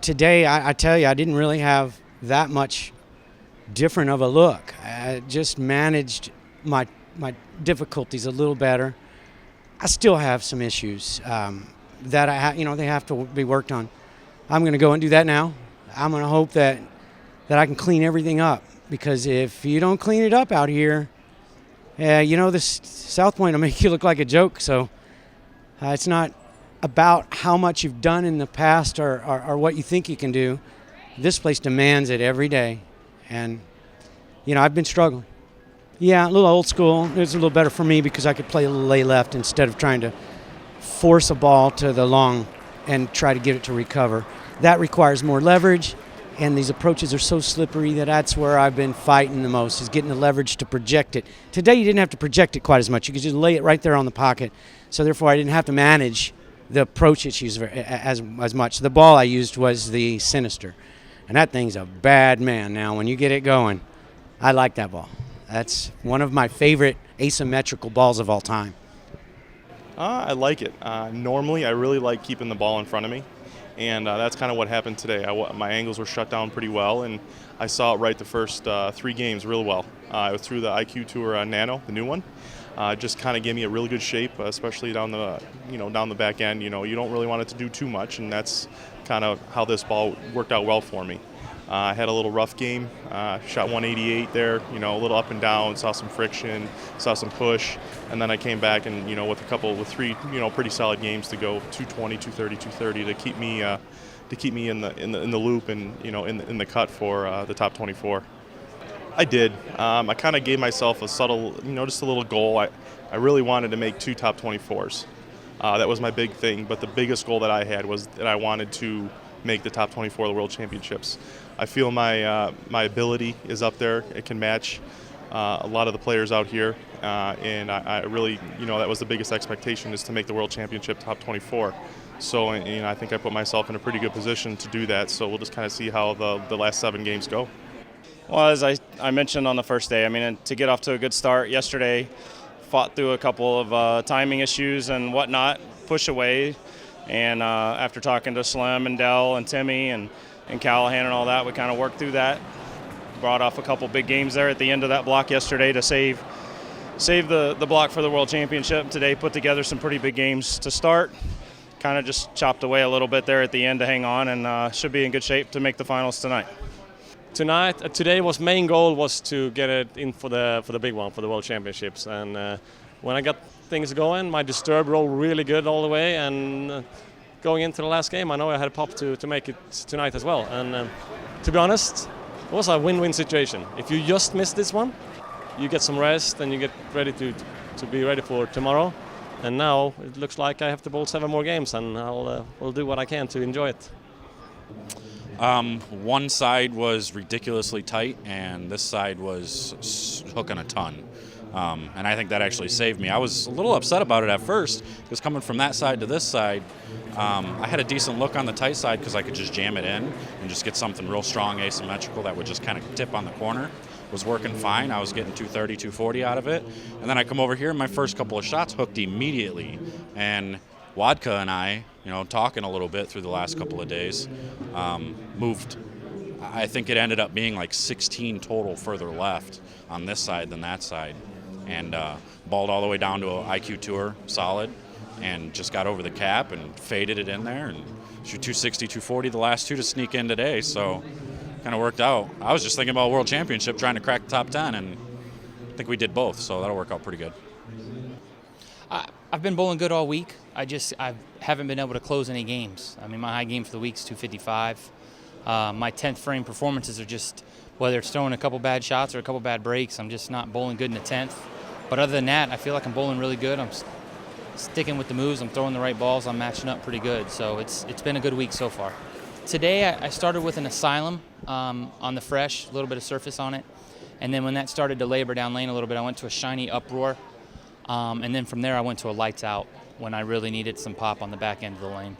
Today, I tell you, I didn't really have that much different of a look. I just managed my difficulties a little better. I still have some issues that they have to be worked on. I'm going to go and do that now. I'm going to hope that I can clean everything up, because if you don't clean it up out here, this South Point will make you look like a joke. So it's not about how much you've done in the past or what you think you can do. This place demands it every day. And, I've been struggling. Yeah, a little old school. It was a little better for me because I could play a little lay left instead of trying to force a ball to the long and try to get it to recover. That requires more leverage, and these approaches are so slippery that's where I've been fighting the most, is getting the leverage to project it. Today you didn't have to project it quite as much. You could just lay it right there on the pocket. So therefore I didn't have to manage the approach issues as much. The ball I used was the Sinister, and that thing's a bad man now when you get it going. I like that ball. That's one of my favorite asymmetrical balls of all time. I like it. Normally I really like keeping the ball in front of me, and that's kind of what happened today. My angles were shut down pretty well, and I saw it right the first 3 games real well. I threw the IQ Tour Nano, the new one. Just kind of gave me a really good shape, especially down the back end. You don't really want it to do too much, and that's kind of how this ball worked out well for me. I had a little rough game, shot 188 there, a little up and down, saw some friction, saw some push, and then I came back and, with 3, pretty solid games to go, 220, 230, 230 to keep me in the loop and, in the cut for the top 24. I did. I kind of gave myself a subtle, just a little goal. I really wanted to make 2 top 24s. That was my big thing, but the biggest goal that I had was that I wanted to make the top 24 of the World Championships. I feel my ability is up there. It can match a lot of the players out here, and I really, that was the biggest expectation, is to make the World Championship top 24. So, I think I put myself in a pretty good position to do that. So we'll just kind of see how the last 7 games go. Well, as I mentioned on the first day, to get off to a good start yesterday, fought through a couple of timing issues and whatnot, push away, and after talking to Slim and Dell and Timmy and Callahan and all that, we kind of worked through that. Brought off a couple big games there at the end of that block yesterday to save the block for the World Championship. Today put together some pretty big games to start. Kind of just chopped away a little bit there at the end to hang on, and should be in good shape to make the finals tonight. Today main goal was to get it in for the big one, for the World Championships. And when I got things going, my disturb rolled really good all the way, and going into the last game, I know I had a pop to make it tonight as well. And to be honest, it was a win-win situation. If you just miss this one, you get some rest and you get ready to be ready for tomorrow. And now it looks like I have to bowl 7 more games, and I'll do what I can to enjoy it. One side was ridiculously tight, and this side was hooking a ton. And I think that actually saved me. I was a little upset about it at first, because coming from that side to this side, I had a decent look on the tight side because I could just jam it in and just get something real strong asymmetrical that would just kind of tip on the corner. It was working fine. I was getting 230, 240 out of it. And then I come over here, and my first couple of shots hooked immediately. And Wadka and I, talking a little bit through the last couple of days, moved. I think it ended up being like 16 total further left on this side than that side. And balled all the way down to an IQ Tour solid, and just got over the cap and faded it in there and shoot 260, 240 the last 2 to sneak in today. So kind of worked out. I was just thinking about World Championship, trying to crack the top 10, and I think we did both, so that'll work out pretty good. I've been bowling good all week. I haven't been able to close any games. My high game for the week's 255. My 10th frame performances are just, whether it's throwing a couple bad shots or a couple bad breaks, I'm just not bowling good in the 10th. But other than that, I feel like I'm bowling really good. I'm sticking with the moves. I'm throwing the right balls. I'm matching up pretty good. So it's been a good week so far. Today I started with an Asylum on the fresh, a little bit of surface on it. And then when that started to labor down lane a little bit, I went to a shiny Uproar. And then from there I went to a Lights Out when I really needed some pop on the back end of the lane.